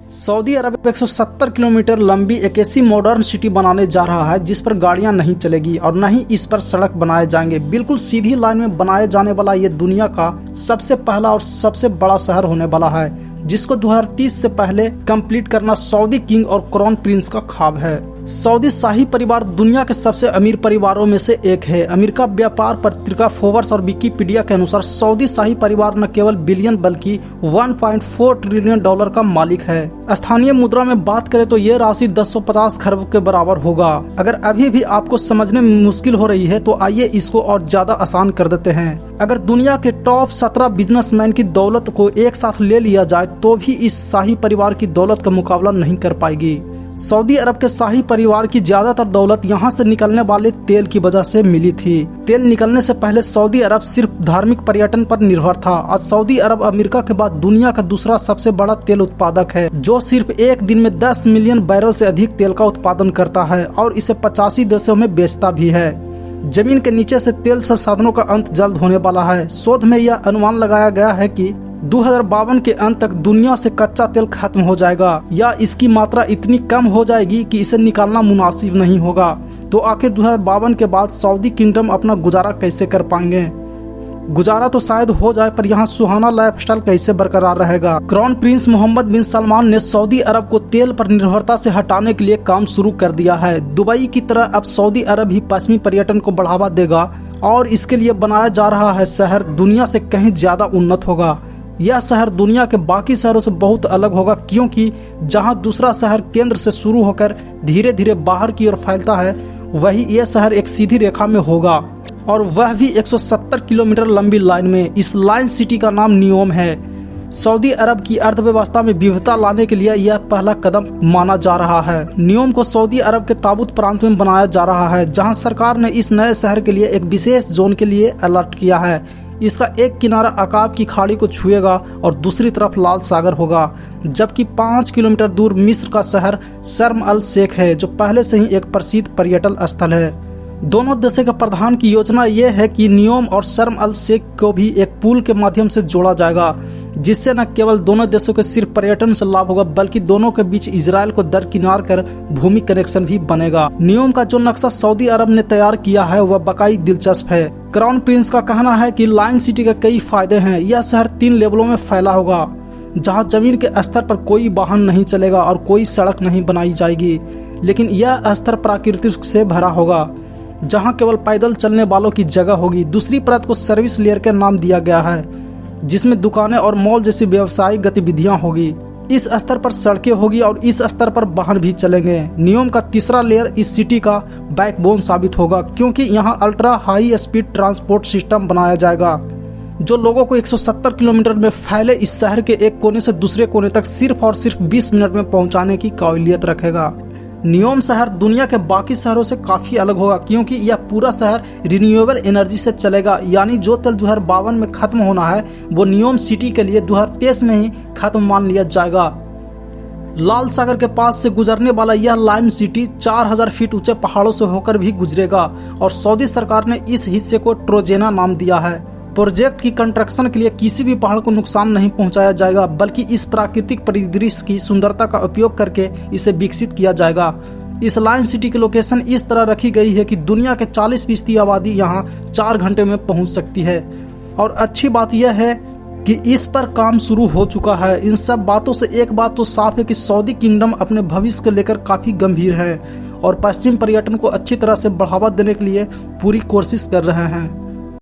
Saudi अरब 170 kilometre लंबी एक ऐसी मॉडर्न सिटी बनाने जा रहा है जिस पर गाड़ियां नहीं चलेगी और न ही इस पर सड़क बनाए जाएंगे। बिल्कुल सीधी लाइन में बनाए जाने वाला ये दुनिया का सबसे पहला और सबसे बड़ा शहर होने वाला है, जिसको 2030 से पहले कंप्लीट करना सऊदी किंग और क्राउन प्रिंस का ख्वाब है। सऊदी शाही परिवार दुनिया के सबसे अमीर परिवारों में से एक है। अमेरिका व्यापार पत्रिका फोर्ब्स और विकिपीडिया के अनुसार सऊदी शाही परिवार न केवल बिलियन बल्कि 1.4 ट्रिलियन डॉलर का मालिक है। स्थानीय मुद्रा में बात करें तो ये राशि 1050 खरब के बराबर होगा। अगर अभी भी आपको समझने में मुश्किल हो रही है तो आइए इसको और ज्यादा आसान कर देते हैं। अगर दुनिया के टॉप 17 बिजनेसमैन की दौलत को एक साथ ले लिया जाए तो भी इस शाही परिवार की दौलत का मुकाबला नहीं कर पाएगी। सऊदी अरब के शाही परिवार की ज्यादातर दौलत यहाँ से निकलने वाले तेल की वजह से मिली थी। तेल निकलने से पहले सऊदी अरब सिर्फ धार्मिक पर्यटन पर निर्भर था। आज सऊदी अरब अमेरिका के बाद दुनिया का दूसरा सबसे बड़ा तेल उत्पादक है, जो सिर्फ एक दिन में 10 मिलियन बैरल से अधिक तेल का उत्पादन करता है और इसे 85 देशों में बेचता भी है। जमीन के नीचे से तेल संसाधनों का अंत जल्द होने वाला है। शोध में यह अनुमान लगाया गया है कि 2052 के अंत तक दुनिया से कच्चा तेल खत्म हो जाएगा या इसकी मात्रा इतनी कम हो जाएगी कि इसे निकालना मुनासिब नहीं होगा। तो आखिर 2052 के बाद सऊदी किंगडम अपना गुजारा कैसे कर पाएंगे? गुजारा तो शायद हो जाए, पर यहाँ सुहाना लाइफस्टाइल कैसे बरकरार रहेगा? क्राउन प्रिंस मोहम्मद बिन सलमान ने सऊदी अरब को तेल पर निर्भरता से हटाने के लिए काम शुरू कर दिया है। दुबई की तरह अब सऊदी अरब ही पश्चिमी पर्यटन को बढ़ावा देगा और इसके लिए बनाया जा रहा है शहर दुनिया से कहीं ज्यादा उन्नत होगा। यह शहर दुनिया के बाकी शहरों से बहुत अलग होगा, क्योंकि जहां दूसरा शहर केंद्र से शुरू होकर धीरे धीरे बाहर की ओर फैलता है, वही यह शहर एक सीधी रेखा में होगा और वह भी 170 किलोमीटर लंबी लाइन में। इस लाइन सिटी का नाम नियोम है। सऊदी अरब की अर्थव्यवस्था में विविधता लाने के लिए यह पहला कदम माना जा रहा है। नियोम को सऊदी अरब के ताबूत प्रांत में बनाया जा रहा है, जहां सरकार ने इस नए शहर के लिए एक विशेष जोन के लिए अलर्ट किया है। इसका एक किनारा अकाब की खाड़ी को छुएगा और दूसरी तरफ लाल सागर होगा, जबकि 5 किलोमीटर दूर मिस्र का शहर शर्म अल शेख है, जो पहले से ही एक प्रसिद्ध पर्यटन स्थल है। दोनों देशों के प्रधान की योजना यह है कि नियोम और शर्म अल शेख को भी एक पुल के माध्यम से जोड़ा जाएगा, जिससे न केवल दोनों देशों के सिर्फ पर्यटन से लाभ होगा, बल्कि दोनों के बीच इजराइल को दरकिनार कर भूमि कनेक्शन भी बनेगा। नियोम का जो नक्शा सऊदी अरब ने तैयार किया है वह वाकई दिलचस्प है। क्राउन प्रिंस का कहना है कि लाइन सिटी के कई फायदे हैं। यह शहर 3 लेवलों में फैला होगा, जहां जमीन के स्तर पर कोई वाहन नहीं चलेगा और कोई सड़क नहीं बनाई जाएगी, लेकिन यह स्तर प्राकृतिक से भरा होगा, जहां केवल पैदल चलने वालों की जगह होगी। दूसरी परत को सर्विस लेयर के नाम दिया गया है, जिसमें दुकानें और मॉल जैसी व्यावसायिक गतिविधियां होगी। इस स्तर पर सड़कें होगी और इस स्तर पर वाहन भी चलेंगे। नियोम का तीसरा लेयर इस सिटी का बैकबोन साबित होगा, क्योंकि यहां ultra high speed transport system बनाया जाएगा, जो लोगों को 170 किलोमीटर में फैले इस शहर के एक कोने से दूसरे कोने तक सिर्फ और सिर्फ 20 मिनट में पहुंचाने की काबिलियत रखेगा। नियोम शहर दुनिया के बाकी शहरों से काफी अलग होगा, क्योंकि यह पूरा शहर रिन्यूएबल एनर्जी से चलेगा। यानी जो तेल 2052 में खत्म होना है वो नियोम सिटी के लिए 2023 में ही खत्म मान लिया जाएगा। लाल सागर के पास से गुजरने वाला यह लाइन सिटी 4000 फीट ऊंचे पहाड़ों से होकर भी गुजरेगा और सऊदी सरकार ने इस हिस्से को ट्रोजेना नाम दिया है। प्रोजेक्ट की कंस्ट्रक्शन के लिए किसी भी पहाड़ को नुकसान नहीं पहुंचाया जाएगा, बल्कि इस प्राकृतिक परिदृश्य की सुंदरता का उपयोग करके इसे विकसित किया जाएगा। इस लाइन सिटी की लोकेशन इस तरह रखी गई है कि दुनिया के 40% आबादी यहां 4 घंटे में पहुंच सकती है। और अच्छी बात यह है कि इस पर काम शुरू हो चुका है। इन सब बातों से एक बात तो साफ है कि सऊदी किंगडम अपने भविष्य को लेकर काफी गंभीर है और पश्चिम पर्यटन को अच्छी तरह से बढ़ावा देने के लिए पूरी कोशिश कर रहे हैं।